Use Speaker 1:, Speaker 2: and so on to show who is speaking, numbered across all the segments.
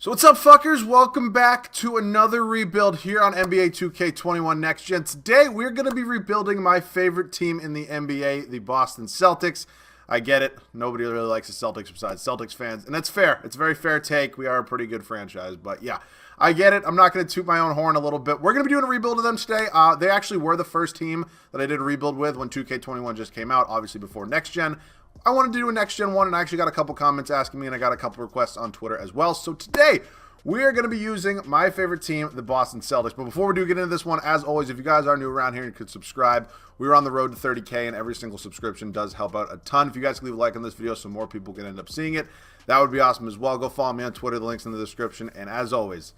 Speaker 1: So what's up, fuckers? Welcome back to another rebuild here on NBA 2K21 Next Gen. Today, we're going to be rebuilding my favorite team in the NBA, the Boston Celtics. I get it. Nobody really likes the Celtics besides Celtics fans, and that's fair. It's a very fair take. We are a pretty good franchise, but yeah, I get it. I'm not going to toot my own horn a little bit. We're going to be doing a rebuild of them today. They actually were the first team that I did a rebuild with when 2K21 just came out, obviously before Next Gen. I wanted to do a Next Gen one, and I actually got a couple comments asking me, and I got a couple requests on Twitter as well. So today, we are going to be using my favorite team, the Boston Celtics. But before we do get into this one, as always, if you guys are new around here, you could subscribe. We're on the road to 30K, and every single subscription does help out a ton. If you guys can leave a like on this video so more people can end up seeing it, that would be awesome as well. Go follow me on Twitter. The link's in the description. And as always,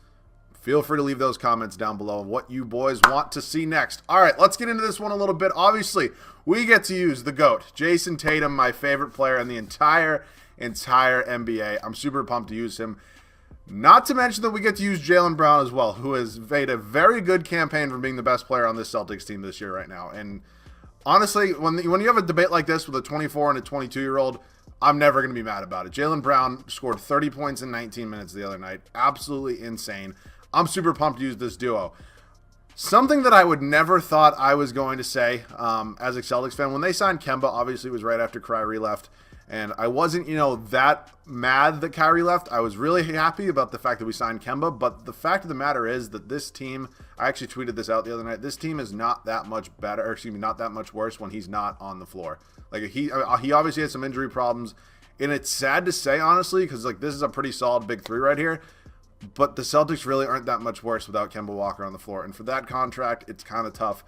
Speaker 1: feel free to leave those comments down below of what you boys want to see next. All right, let's get into this one a little bit. Obviously, we get to use the GOAT, Jason Tatum, my favorite player in the entire NBA. I'm super pumped to use him. Not to mention that we get to use Jaylen Brown as well, who has made a very good campaign for being the best player on this Celtics team this year right now. And honestly, when you have a debate like this with a 24 and a 22-year-old, I'm never going to be mad about it. Jaylen Brown scored 30 points in 19 minutes the other night. Absolutely insane. I'm super pumped to use this duo. Something that I would never thought I was going to say as a Celtics fan, when they signed Kemba, obviously it was right after Kyrie left. And I wasn't, that mad that Kyrie left. I was really happy about the fact that we signed Kemba. But the fact of the matter is that this team, I actually tweeted this out the other night, this team is not that much better, or excuse me, not that much worse when he's not on the floor. Like, he obviously has some injury problems. And it's sad to say, honestly, because, this is a pretty solid big three right here. But the Celtics really aren't that much worse without Kemba Walker on the floor. And for that contract, it's kind of tough.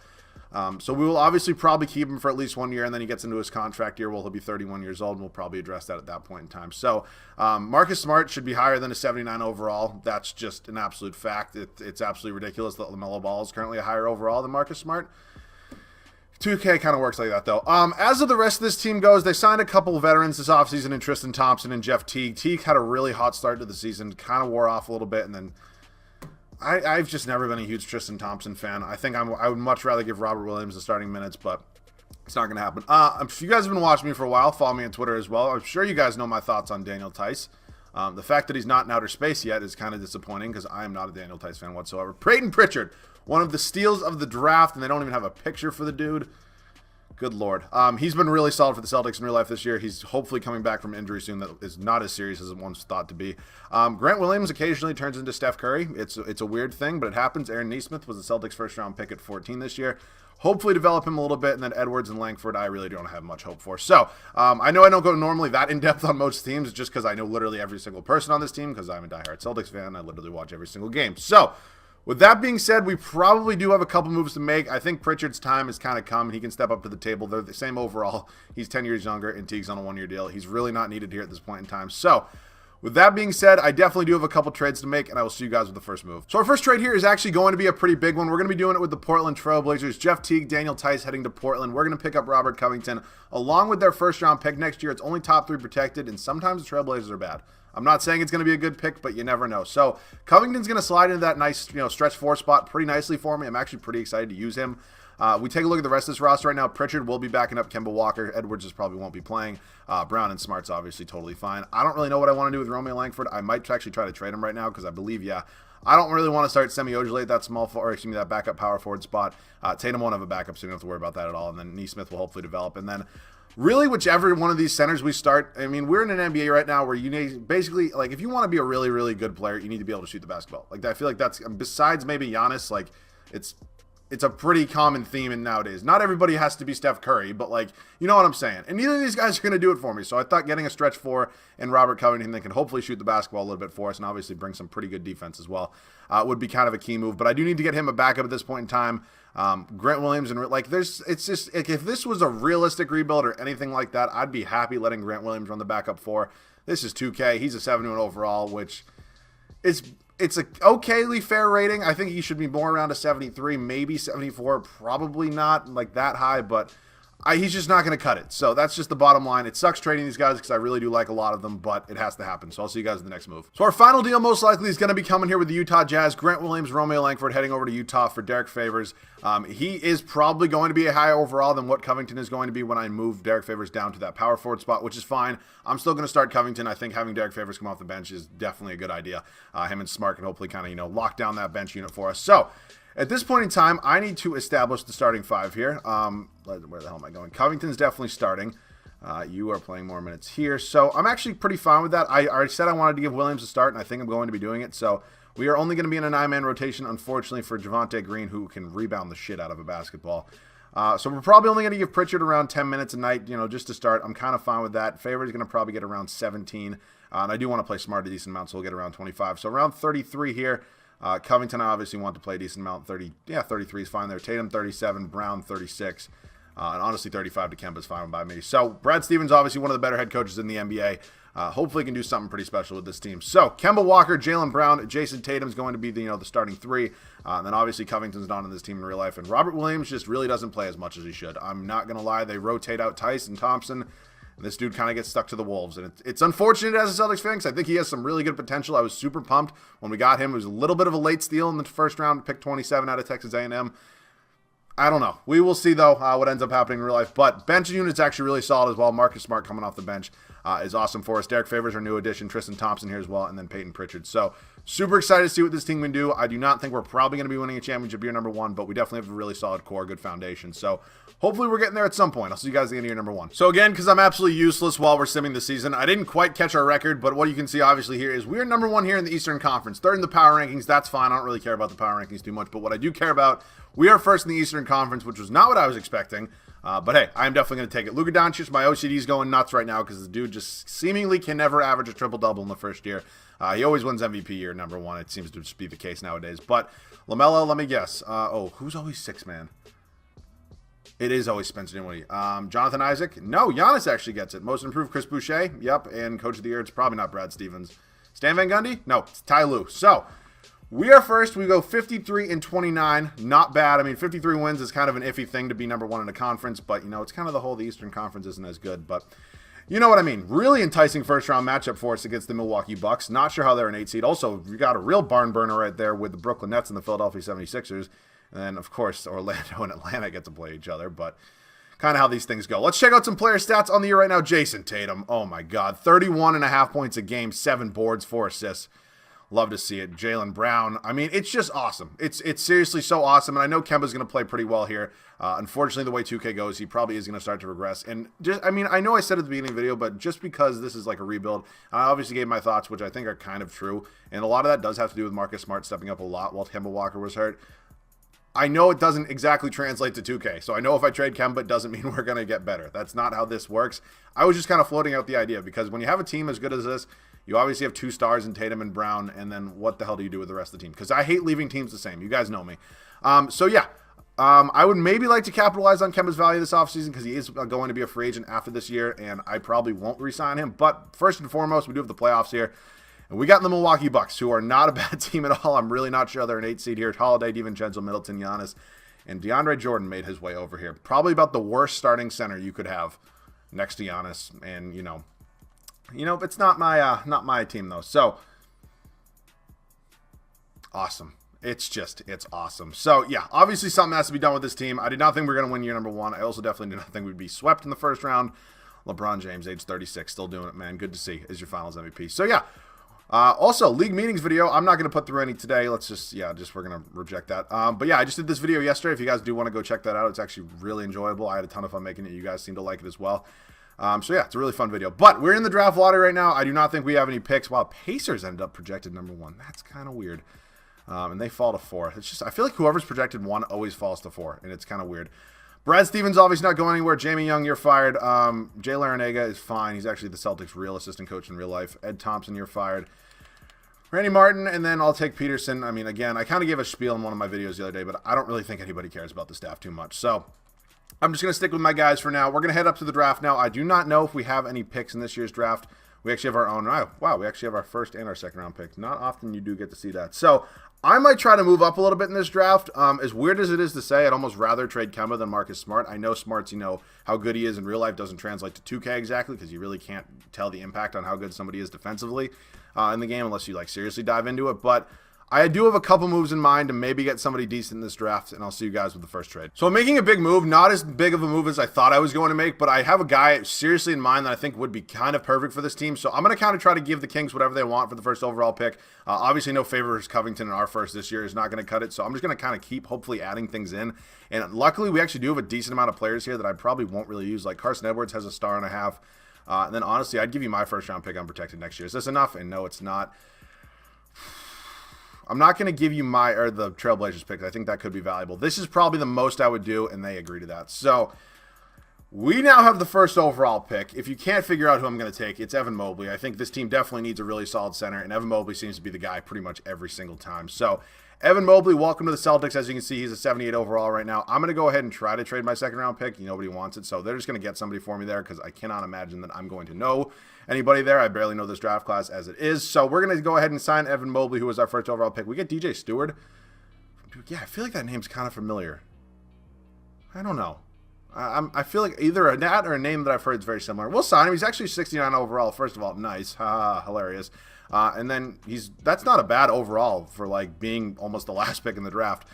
Speaker 1: So we will obviously probably keep him for at least 1 year, and then he gets into his contract year. Well, he'll be 31 years old, and we'll probably address that at that point in time. So Marcus Smart should be higher than a 79 overall. That's just an absolute fact. It's absolutely ridiculous that LaMelo Ball is currently a higher overall than Marcus Smart. 2K kind of works like that, though. As of the rest of this team goes, they signed a couple of veterans this offseason in Tristan Thompson and Jeff Teague. Teague had a really hot start to the season, kind of wore off a little bit, and then I've just never been a huge Tristan Thompson fan. I think I would much rather give Robert Williams the starting minutes, but it's not going to happen. If you guys have been watching me for a while, follow me on Twitter as well. I'm sure you guys know my thoughts on Daniel Tice. The fact that he's not in outer space yet is kind of disappointing because I am not a Daniel Tice fan whatsoever. Peyton Pritchard, one of the steals of the draft, and they don't even have a picture for the dude. Good Lord. He's been really solid for the Celtics in real life this year. He's hopefully coming back from injury soon. That is not as serious as it once thought to be. Grant Williams occasionally turns into Steph Curry. It's a weird thing, but it happens. Aaron Nesmith was the Celtics' first-round pick at 14 this year. Hopefully develop him a little bit, and then Edwards and Langford I really don't have much hope for. So, I know I don't go normally that in-depth on most teams just because I know literally every single person on this team because I'm a diehard Celtics fan. I literally watch every single game. So, with that being said, we probably do have a couple moves to make. I think Pritchard's time has kind of come, and he can step up to the table. They're the same overall. He's 10 years younger, and Teague's on a one-year deal. He's really not needed here at this point in time. So, with that being said, I definitely do have a couple trades to make, and I will see you guys with the first move. So our first trade here is actually going to be a pretty big one. We're going to be doing it with the Portland Trail Blazers. Jeff Teague, Daniel Tice heading to Portland. We're going to pick up Robert Covington along with their first-round pick next year. It's only top 3 protected, and sometimes the Trail Blazers are bad. I'm not saying it's going to be a good pick, but you never know. So Covington's going to slide into that nice, stretch 4 spot pretty nicely for me. I'm actually pretty excited to use him. We take a look at the rest of this roster right now. Pritchard will be backing up Kemba Walker. Edwards just probably won't be playing. Brown and Smart's obviously totally fine. I don't really know what I want to do with Romeo Langford. I might actually try to trade him right now because I believe, I don't really want to start Semi Ojeleye at that that backup power forward spot. Tatum won't have a backup, so you don't have to worry about that at all. And then Nesmith will hopefully develop. And then really, whichever one of these centers we start, I mean, we're in an NBA right now where you need basically, if you want to be a really, really good player, you need to be able to shoot the basketball. I feel like that's, besides maybe Giannis, it's a pretty common theme in nowadays. Not everybody has to be Steph Curry, but you know what I'm saying. And neither of these guys are going to do it for me. So I thought getting a stretch 4 and Robert Covington that can hopefully shoot the basketball a little bit for us and obviously bring some pretty good defense as well would be kind of a key move. But I do need to get him a backup at this point in time. Grant Williams and it's just if this was a realistic rebuild or anything like that, I'd be happy letting Grant Williams run the backup 4. This is 2K. He's a 71 overall, which is. It's a okayly fair rating. I think he should be more around a 73, maybe 74, probably not that high, but He's just not going to cut it. So that's just the bottom line. It sucks trading these guys because I really do like a lot of them, but it has to happen. So I'll see you guys in the next move. So our final deal most likely is going to be coming here with the Utah Jazz. Grant Williams, Romeo Langford heading over to Utah for Derek Favors. He is probably going to be a higher overall than what Covington is going to be when I move Derek Favors down to that power forward spot, which is fine. I'm still going to start Covington. I think having Derek Favors come off the bench is definitely a good idea. Him and Smart can hopefully kind of, lock down that bench unit for us. So at this point in time, I need to establish the starting five here. Where the hell am I going? Covington's definitely starting. You are playing more minutes here. So I'm actually pretty fine with that. I already said I wanted to give Williams a start, and I think I'm going to be doing it. So we are only going to be in a 9-man rotation, unfortunately, for Javonte Green, who can rebound the shit out of a basketball. So we're probably only going to give Pritchard around 10 minutes a night, just to start. I'm kind of fine with that. Favors going to probably get around 17. And I do want to play Smart a decent amount, so we'll get around 25. So around 33 here. Covington, I obviously want to play a decent amount. 33 is fine there. Tatum, 37. Brown, 36. And honestly, 35 to Kemba is fine by me. So Brad Stevens, obviously one of the better head coaches in the NBA. Hopefully can do something pretty special with this team. So Kemba Walker, Jaylen Brown, Jason Tatum's going to be the starting three. And then obviously Covington's not in this team in real life. And Robert Williams just really doesn't play as much as he should. I'm not going to lie. They rotate out Tice and Thompson. And this dude kind of gets stuck to the Wolves. And it's unfortunate as a Celtics fan because I think he has some really good potential. I was super pumped when we got him. It was a little bit of a late steal in the first round, pick 27 out of Texas A&M. I don't know. We will see, though, what ends up happening in real life. But bench unit's actually really solid as well. Marcus Smart coming off the bench is awesome for us. Derek Favors, our new addition. Tristan Thompson here as well. And then Peyton Pritchard. So super excited to see what this team can do. I do not think we're probably going to be winning a championship year number one, but we definitely have a really solid core, good foundation. So hopefully we're getting there at some point. I'll see you guys at the end of year number one. So again, because I'm absolutely useless while we're simming the season, I didn't quite catch our record, but what you can see obviously here is we're number one here in the Eastern Conference. Third in the power rankings. That's fine. I don't really care about the power rankings too much, but what I do care about, we are first in the Eastern Conference, which was not what I was expecting. But hey, I'm definitely going to take it. Luka Doncic, my OCD is going nuts right now because the dude just seemingly can never average a triple-double in the first year. He always wins MVP year number one. It seems to just be the case nowadays. But LaMelo, let me guess. Who's always six man? It is always Spencer Dinwiddie. Jonathan Isaac? No, Giannis actually gets it. Most improved, Chris Boucher? Yep. And coach of the year, it's probably not Brad Stevens. Stan Van Gundy? No, it's Ty Lue. So we are first. We go 53-29. Not bad. I mean, 53 wins is kind of an iffy thing to be number one in a conference, but, it's kind of the Eastern Conference isn't as good, but you know what I mean. Really enticing first-round matchup for us against the Milwaukee Bucks. Not sure how they're an 8 seed. Also, we got a real barn burner right there with the Brooklyn Nets and the Philadelphia 76ers, and then, of course, Orlando and Atlanta get to play each other, but kind of how these things go. Let's check out some player stats on the year right now. Jason Tatum, oh my God, 31.5 points a game, 7 boards, 4 assists. Love to see it. Jaylen Brown. I mean, it's just awesome. It's seriously so awesome. And I know Kemba's going to play pretty well here. Unfortunately, the way 2K goes, he probably is going to start to regress. And I know I said at the beginning of the video, but just because this is like a rebuild, I obviously gave my thoughts, which I think are kind of true. And a lot of that does have to do with Marcus Smart stepping up a lot while Kemba Walker was hurt. I know it doesn't exactly translate to 2K. So I know if I trade Kemba, it doesn't mean we're going to get better. That's not how this works. I was just kind of floating out the idea because when you have a team as good as this, you obviously have 2 stars in Tatum and Brown, and then what the hell do you do with the rest of the team? Because I hate leaving teams the same. You guys know me. I would maybe like to capitalize on Kemba's value this offseason because he is going to be a free agent after this year, and I probably won't re-sign him. But first and foremost, we do have the playoffs here. And we got the Milwaukee Bucks, who are not a bad team at all. I'm really not sure they're an 8 seed here. Holiday, DiVincenzo, Middleton, Giannis, and DeAndre Jordan made his way over here. Probably about the worst starting center you could have next to Giannis, and, it's not my team, though. So, awesome. It's awesome. So, yeah, obviously something has to be done with this team. I did not think we were going to win year number one. I also definitely did not think we'd be swept in the first round. LeBron James, age 36, still doing it, man. Good to see. Is your finals MVP. So, yeah. Also, league meetings video. I'm not going to put through any today. Let's we're going to reject that. But, yeah, I just did this video yesterday. If you guys do want to go check that out, it's actually really enjoyable. I had a ton of fun making it. You guys seem to like it as well. So, yeah, it's a really fun video. But we're in the draft lottery right now. I do not think we have any picks. Wow, Pacers ended up projected number 1. That's kind of weird. And they fall to 4. It's just, I feel like whoever's projected 1 always falls to 4, and it's kind of weird. Brad Stevens obviously not going anywhere. Jamie Young, you're fired. Jay Larinaga is fine. He's actually the Celtics' real assistant coach in real life. Ed Thompson, you're fired. Randy Martin, and then I'll take Peterson. I mean, again, I kind of gave a spiel in one of my videos the other day, but I don't really think anybody cares about the staff too much. So I'm just going to stick with my guys for now. We're going to head up to the draft now. I do not know if we have any picks in this year's draft. We actually have our own. Oh, wow, we actually have our first and our second round pick. Not often you do get to see that. So I might try to move up a little bit in this draft. As weird as it is to say, I'd almost rather trade Kemba than Marcus Smart. I know Smart's, how good he is in real life doesn't translate to 2K exactly because you really can't tell the impact on how good somebody is defensively in the game unless you seriously dive into it. But I do have a couple moves in mind to maybe get somebody decent in this draft, and I'll see you guys with the first trade. So I'm making a big move, not as big of a move as I thought I was going to make, but I have a guy seriously in mind that I think would be kind of perfect for this team. So I'm going to kind of try to give the Kings whatever they want for the first overall pick. Obviously, no favors Covington in our first this year is not going to cut it, so I'm just going to kind of keep hopefully adding things in. And luckily, we actually do have a decent amount of players here that I probably won't really use. Like Carson Edwards has a star and a half. And then honestly, I'd give you my first round pick unprotected next year. Is this enough? And no, it's not. I'm not going to give you the Trailblazers pick. I think that could be valuable. This is probably the most I would do, and they agree to that. So we now have the first overall pick. If you can't figure out who I'm going to take, it's Evan Mobley. I think this team definitely needs a really solid center, and Evan Mobley seems to be the guy pretty much every single time. So Evan Mobley, welcome to the Celtics. As you can see, he's a 78 overall right now. I'm going to go ahead and try to trade my second round pick. Nobody wants it, so they're just going to get somebody for me there because I cannot imagine that I'm going to know anybody there. I barely know this draft class as it is. So we're going to go ahead and sign Evan Mobley, who was our first overall pick. We get DJ Stewart. Yeah, I feel like that name's kind of familiar. I don't know. I feel like either a nat or a name that I've heard is very similar. We'll sign him. He's actually 69 overall. First of all, nice. Ha, hilarious. And then that's not a bad overall for being almost the last pick in the draft.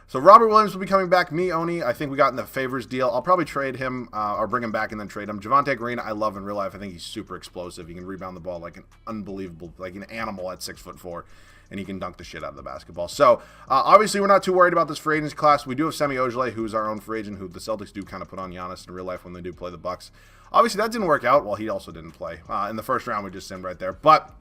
Speaker 1: So Robert Williams will be coming back. Me, Oni, I think we got in the favors deal. I'll probably trade him or bring him back and then trade him. Javonte Green, I love in real life. I think he's super explosive. He can rebound the ball like an unbelievable, like an animal at 6'4", and he can dunk the shit out of the basketball. So obviously we're not too worried about this free agents class. We do have Semi Ojeleye, who's our own free agent, who the Celtics do kind of put on Giannis in real life when they do play the Bucks. Obviously that didn't work out. Well, he also didn't play. In the first round, we just simmed right there. But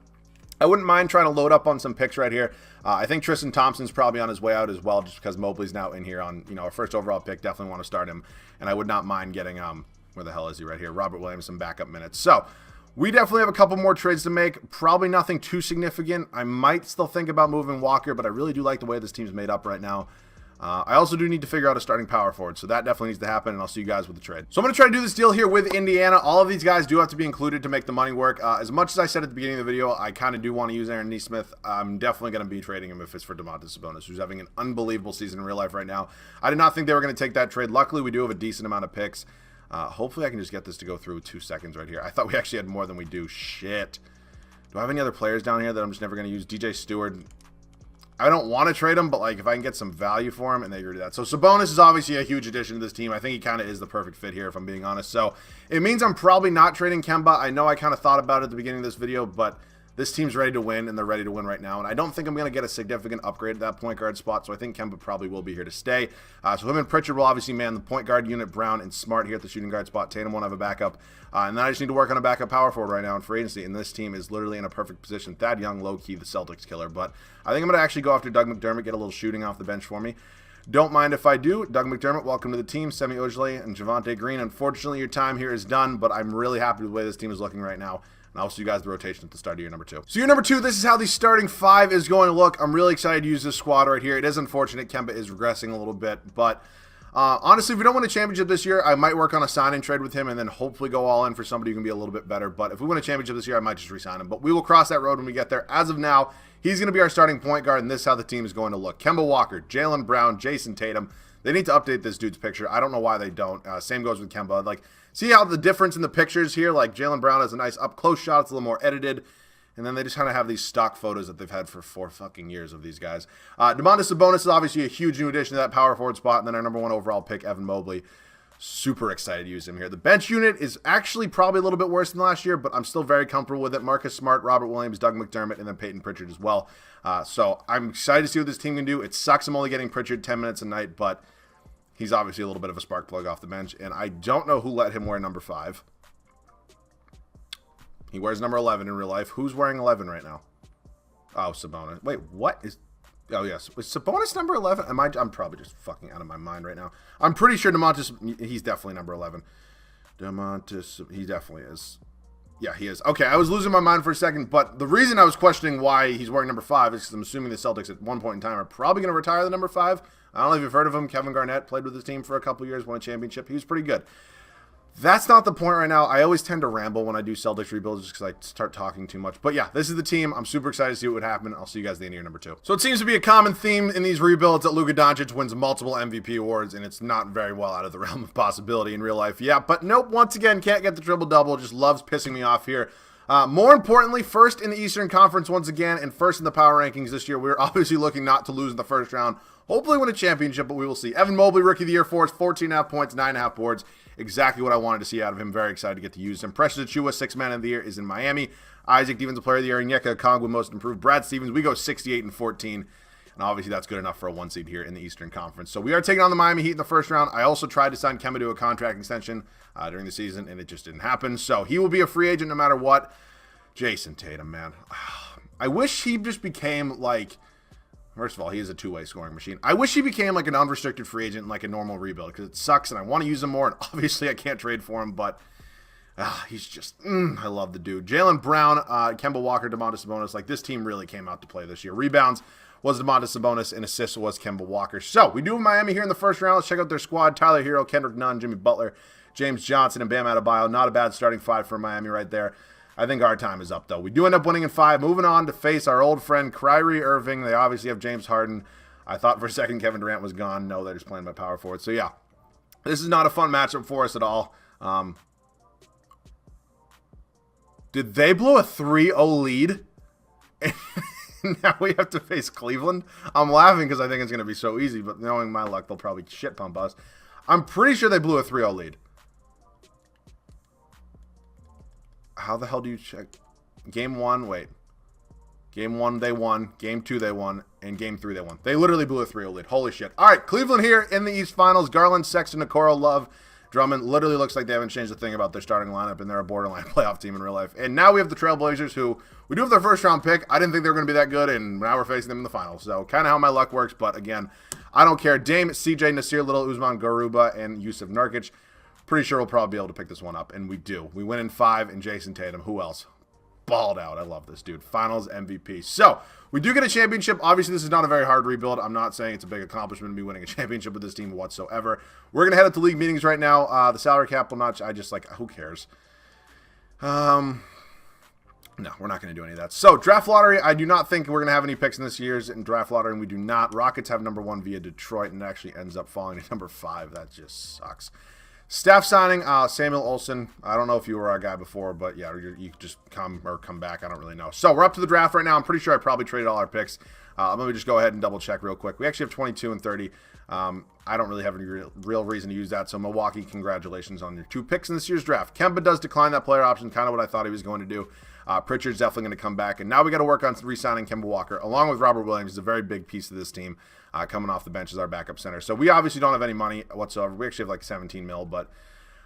Speaker 1: I wouldn't mind trying to load up on some picks right here. I think Tristan Thompson's probably on his way out as well, just because Mobley's now in here on our first overall pick. Definitely want to start him, and I would not mind getting where the hell is he right here? Robert Williams some backup minutes. So we definitely have a couple more trades to make. Probably nothing too significant. I might still think about moving Walker, but I really do like the way this team's made up right now. I also do need to figure out a starting power forward, so that definitely needs to happen, and I'll see you guys with the trade. So I'm going to try to do this deal here with Indiana. All of these guys do have to be included to make the money work. As much as I said at the beginning of the video, I kind of do want to use Aaron Nesmith. I'm definitely going to be trading him if it's for Domantas Sabonis, who's having an unbelievable season in real life right now. I did not think they were going to take that trade. Luckily, we do have a decent amount of picks. Hopefully, I can just get this to go through 2 seconds right here. I thought we actually had more than we do. Shit. Do I have any other players down here that I'm just never going to use? DJ Stewart. I don't want to trade him, but if I can get some value for him, and they agree to that. So Sabonis is obviously a huge addition to this team. I think he kind of is the perfect fit here, if I'm being honest. So it means I'm probably not trading Kemba. I know I kind of thought about it at the beginning of this video, but this team's ready to win, and they're ready to win right now. And I don't think I'm going to get a significant upgrade at that point guard spot, so I think Kemba probably will be here to stay. So him and Pritchard will obviously man the point guard unit. Brown and Smart here at the shooting guard spot. Tatum won't have a backup. And then I just need to work on a backup power forward right now in free agency, and this team is literally in a perfect position. Thad Young, low-key, the Celtics killer. But I think I'm going to actually go after Doug McDermott, get a little shooting off the bench for me. Don't mind if I do. Doug McDermott, welcome to the team. Semi Ojeleye and Javonte Green. Unfortunately, your time here is done, but I'm really happy with the way this team is looking right now. And I'll see you guys the rotation at the start of year number 2. So year number 2, this is how the starting 5 is going to look. I'm really excited to use this squad right here. It is unfortunate Kemba is regressing a little bit, but honestly, if we don't win a championship this year, I might work on a sign-and trade with him and then hopefully go all in for somebody who can be a little bit better. But if we win a championship this year, I might just re-sign him. But we will cross that road when we get there. As of now, he's going to be our starting point guard, and this is how the team is going to look. Kemba Walker, Jaylen Brown, Jason Tatum. They need to update this dude's picture. I don't know why they don't. Same goes with Kemba. See how the difference in the pictures here? Jaylen Brown has a nice up-close shot. It's a little more edited. And then they just kind of have these stock photos that they've had for 4 fucking years of these guys. Domantas Sabonis is obviously a huge new addition to that power forward spot. And then our number 1 overall pick, Evan Mobley. Super excited to use him here. The bench unit is actually probably a little bit worse than last year, but I'm still very comfortable with it. Marcus Smart, Robert Williams, Doug McDermott, and then Peyton Pritchard as well. So I'm excited to see what this team can do. It sucks I'm only getting Pritchard 10 minutes a night, but he's obviously a little bit of a spark plug off the bench. And I don't know who let him wear number 5. He wears number 11 in real life. Who's wearing 11 right now? Oh, Sabonis. Wait, what is... Oh, yes. Was Sabonis number 11? I'm probably just fucking out of my mind right now. I'm pretty sure Domantas... He's definitely number 11. Domantas... He definitely is. Yeah, he is. Okay, I was losing my mind for a second, but the reason I was questioning why he's wearing number 5 is because I'm assuming the Celtics at one point in time are probably going to retire the number 5. I don't know if you've heard of him. Kevin Garnett played with his team for a couple years, won a championship. He was pretty good. That's not the point right now. I always tend to ramble when I do Celtics rebuilds just because I start talking too much. But yeah, this is the team. I'm super excited to see what would happen. I'll see you guys at the end of year number 2. So it seems to be a common theme in these rebuilds that Luka Doncic wins multiple MVP awards, and it's not very well out of the realm of possibility in real life. Yeah, but nope, once again, can't get the triple-double. Just loves pissing me off here. More importantly, first in the Eastern Conference once again, and first in the power rankings this year. We're obviously looking not to lose in the first round. Hopefully win a championship, but we will see. Evan Mobley, Rookie of the Year for us, 14.5 points, 9.5 boards. Exactly what I wanted to see out of him. Very excited to get to use him. Precious Achiuwa, 6th Man of the Year, is in Miami. Isaac, Defensive Player of the Year. Onyeka Okongwu, Most Improved. Brad Stevens, we go 68-14. And obviously that's good enough for a 1 seed here in the Eastern Conference. So we are taking on the Miami Heat in the first round. I also tried to sign Kemba to a contract extension during the season, and it just didn't happen. So he will be a free agent no matter what. Jason Tatum, man. I wish he just became like... First of all, he is a two-way scoring machine. I wish he became like an unrestricted free agent, like a normal rebuild, because it sucks, and I want to use him more, and obviously I can't trade for him, but he's just, I love the dude. Jaylen Brown, Kemba Walker, Domantas Sabonis, like this team really came out to play this year. Rebounds was Domantas Sabonis, and assists was Kemba Walker. So, we do have Miami here in the first round. Let's check out their squad. Tyler Hero, Kendrick Nunn, Jimmy Butler, James Johnson, and Bam Adebayo. Not a bad starting 5 for Miami right there. I think our time is up, though. We do end up winning in 5. Moving on to face our old friend Kyrie Irving. They obviously have James Harden. I thought for a second Kevin Durant was gone. No, they're just playing by power forward. So, yeah, this is not a fun matchup for us at all. Did they blow a 3-0 lead? Now we have to face Cleveland? I'm laughing because I think it's going to be so easy, but knowing my luck, they'll probably shit pump us. I'm pretty sure they blew a 3-0 lead. How the hell do you check? Game 1, wait. Game 1, they won. Game 2, they won. And Game 3, they won. They literally blew a 3-0 lead. Holy shit. All right, Cleveland here in the East Finals. Garland, Sexton, Okoro, Love, Drummond. Literally looks like they haven't changed a thing about their starting lineup, and they're a borderline playoff team in real life. And now we have the Trailblazers, who we do have their first-round pick. I didn't think they were going to be that good, and now we're facing them in the finals. So kind of how my luck works, but again, I don't care. Dame, CJ, Nasir Little, Usman Garuba, and Yusuf Nurkic. Pretty sure we'll probably be able to pick this one up, and we do. We win in 5, and Jason Tatum. Who else? Balled out. I love this dude. Finals MVP. So, we do get a championship. Obviously, this is not a very hard rebuild. I'm not saying it's a big accomplishment to be winning a championship with this team whatsoever. We're going to head up to league meetings right now. The salary cap will not... I just, like, who cares? No, we're not going to do any of that. So, draft lottery. I do not think we're going to have any picks in this year's in draft lottery, and we do not. Rockets have number 1 via Detroit, and it actually ends up falling to number 5. That just sucks. Staff signing, Samuel Olsen. I don't know if you were our guy before, but yeah, you just come back. I don't really know. So we're up to the draft right now. I'm pretty sure I probably traded all our picks. Let me just go ahead and double check real quick. We actually have 22 and 30. I don't really have any real reason to use that. So Milwaukee, congratulations on your 2 picks in this year's draft. Kemba does decline that player option, kind of what I thought he was going to do. Pritchard's definitely going to come back. And now we got to work on re-signing Kemba Walker, along with Robert Williams. He's a very big piece of this team, coming off the bench as our backup center. So we obviously don't have any money whatsoever. We actually have like 17 mil, but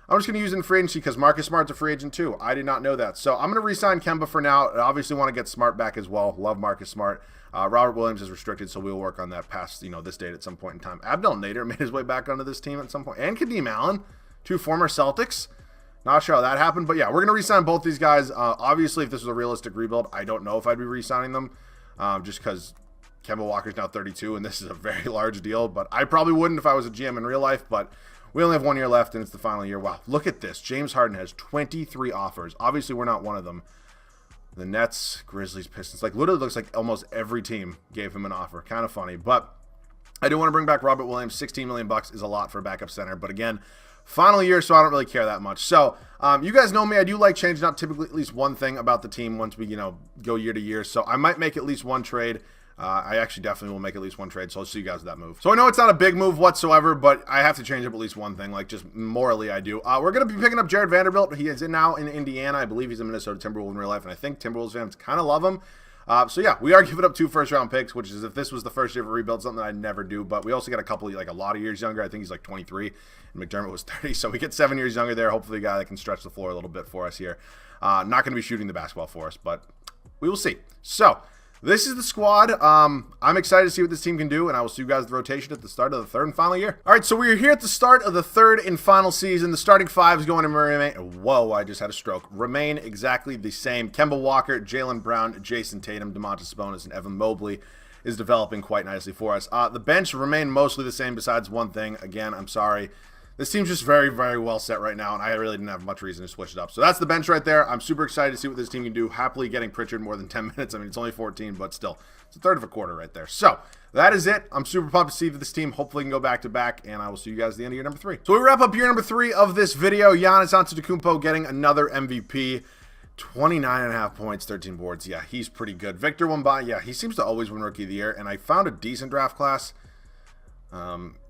Speaker 1: I'm just going to use it in free agency because Marcus Smart's a free agent too. I did not know that. So I'm going to re-sign Kemba for now. I obviously want to get Smart back as well. Love Marcus Smart. Robert Williams is restricted, so we'll work on that past this date at some point in time. Abdel Nader made his way back onto this team at some point. And Kadeem Allen, 2 former Celtics. Not sure how that happened, but yeah, we're going to re-sign both these guys. Obviously, if this was a realistic rebuild, I don't know if I'd be re-signing them just because Kemba Walker's now 32, and this is a very large deal, but I probably wouldn't if I was a GM in real life, but we only have 1 year left, and it's the final year. Wow, look at this. James Harden has 23 offers. Obviously, we're not one of them. The Nets, Grizzlies, Pistons. Like, literally looks like almost every team gave him an offer. Kind of funny, but I do want to bring back Robert Williams. $16 million is a lot for a backup center, but again, final year, so I don't really care that much. So, you guys know me. I do like changing up typically at least one thing about the team once we, go year to year. So, I might make at least one trade. I actually definitely will make at least one trade, so I'll see you guys with that move. So I know it's not a big move whatsoever, but I have to change up at least one thing, like just morally I do. We're going to be picking up Jared Vanderbilt. He is now in Indiana. I believe he's a Minnesota Timberwolves in real life, and I think Timberwolves fans kind of love him. So yeah, we are giving up 2 first-round picks, which is if this was the first year of a rebuild, something that I'd never do. But we also got a couple, like a lot of years younger. I think he's like 23, and McDermott was 30. So we get 7 years younger there. Hopefully a guy that can stretch the floor a little bit for us here. Not going to be shooting the basketball for us, but we will see. So this is the squad. I'm excited to see what this team can do, and I will see you guys at the rotation at the start of the 3rd and final year. All right, so we're here at the start of the 3rd and final season. The starting 5 is going to remain. Whoa, I just had a stroke. Remain exactly the same. Kemba Walker, Jaylen Brown, Jason Tatum, Domantas Sabonis, and Evan Mobley is developing quite nicely for us. The bench remain mostly the same besides one thing. Again, I'm sorry. This team's just very, very well set right now, and I really didn't have much reason to switch it up. So that's the bench right there. I'm super excited to see what this team can do. Happily getting Pritchard more than 10 minutes. I mean, it's only 14, but still, it's a third of a quarter right there. So that is it. I'm super pumped to see that this team hopefully can go back-to-back, and I will see you guys at the end of year number 3. So we wrap up year number 3 of this video. Giannis Antetokounmpo getting another MVP. 29.5 points, 13 boards. Yeah, he's pretty good. Victor Wembanyama, yeah, he seems to always win Rookie of the Year, and I found a decent draft class.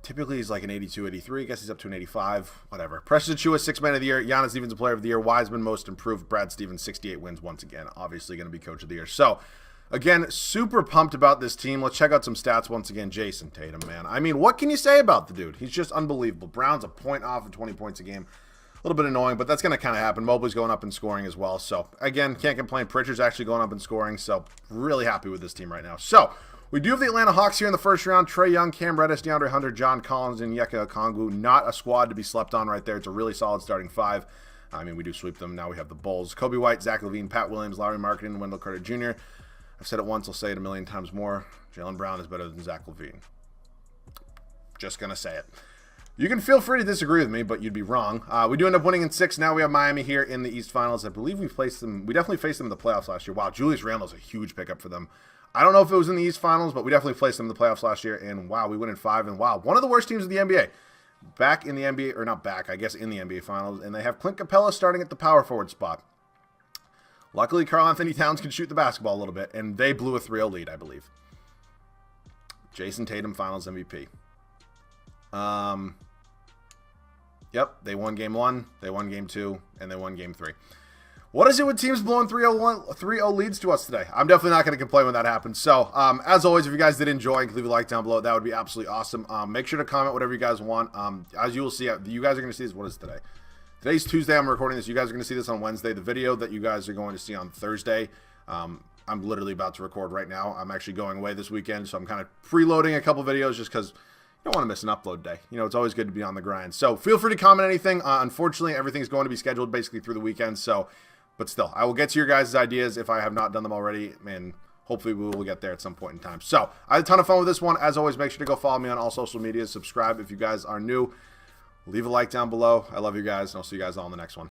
Speaker 1: Typically he's like an 82, 83. I guess he's up to an 85. Whatever. Precious Achiuwa, 6th Man of the Year. Giannis Defensive Player of the Year. Wiseman, Most Improved. Brad Stevens, 68 wins once again. Obviously going to be Coach of the Year. So, again, super pumped about this team. Let's check out some stats once again. Jason Tatum, man. I mean, what can you say about the dude? He's just unbelievable. Brown's a point off of 20 points a game. A little bit annoying, but that's going to kind of happen. Mobley's going up in scoring as well. So, again, can't complain. Pritchard's actually going up in scoring. So, really happy with this team right now. So, we do have the Atlanta Hawks here in the first round. Trae Young, Cam Reddish, DeAndre Hunter, John Collins, and Onyeka Okongwu. Not a squad to be slept on right there. It's a really solid starting 5. I mean, we do sweep them. Now we have the Bulls. Kobe White, Zach LaVine, Pat Williams, Larry Marketing, Wendell Carter Jr. I've said it once. I'll say it a million times more. Jaylen Brown is better than Zach LaVine. Just going to say it. You can feel free to disagree with me, but you'd be wrong. We do end up winning in 6. Now we have Miami here in the East Finals. I believe we faced them. We definitely faced them in the playoffs last year. Wow, Julius Randle's a huge pickup for them. I don't know if it was in the East Finals, but we definitely faced them in the playoffs last year. And wow, we went in 5. And wow, one of the worst teams in the NBA. Back in the NBA, or not back, I guess in the NBA Finals. And they have Clint Capella starting at the power forward spot. Luckily, Karl Anthony Towns can shoot the basketball a little bit. And they blew a 3-0 lead, I believe. Jason Tatum, Finals MVP. Yep, they won Game 1, they won Game 2, and they won Game 3. What is it with teams blowing 3-0 leads to us today? I'm definitely not going to complain when that happens. So, as always, if you guys did enjoy, leave a like down below. That would be absolutely awesome. Make sure to comment whatever you guys want. As you will see, you guys are going to see this. What is today? Today's Tuesday. I'm recording this. You guys are going to see this on Wednesday. The video that you guys are going to see on Thursday, I'm literally about to record right now. I'm actually going away this weekend, so I'm kind of preloading a couple videos just because you don't want to miss an upload day. You know, it's always good to be on the grind. So feel free to comment anything. Unfortunately, everything's going to be scheduled basically through the weekend. So, but still, I will get to your guys' ideas if I have not done them already. And hopefully we will get there at some point in time. So I had a ton of fun with this one. As always, make sure to go follow me on all social media. Subscribe if you guys are new. Leave a like down below. I love you guys, and I'll see you guys all in the next one.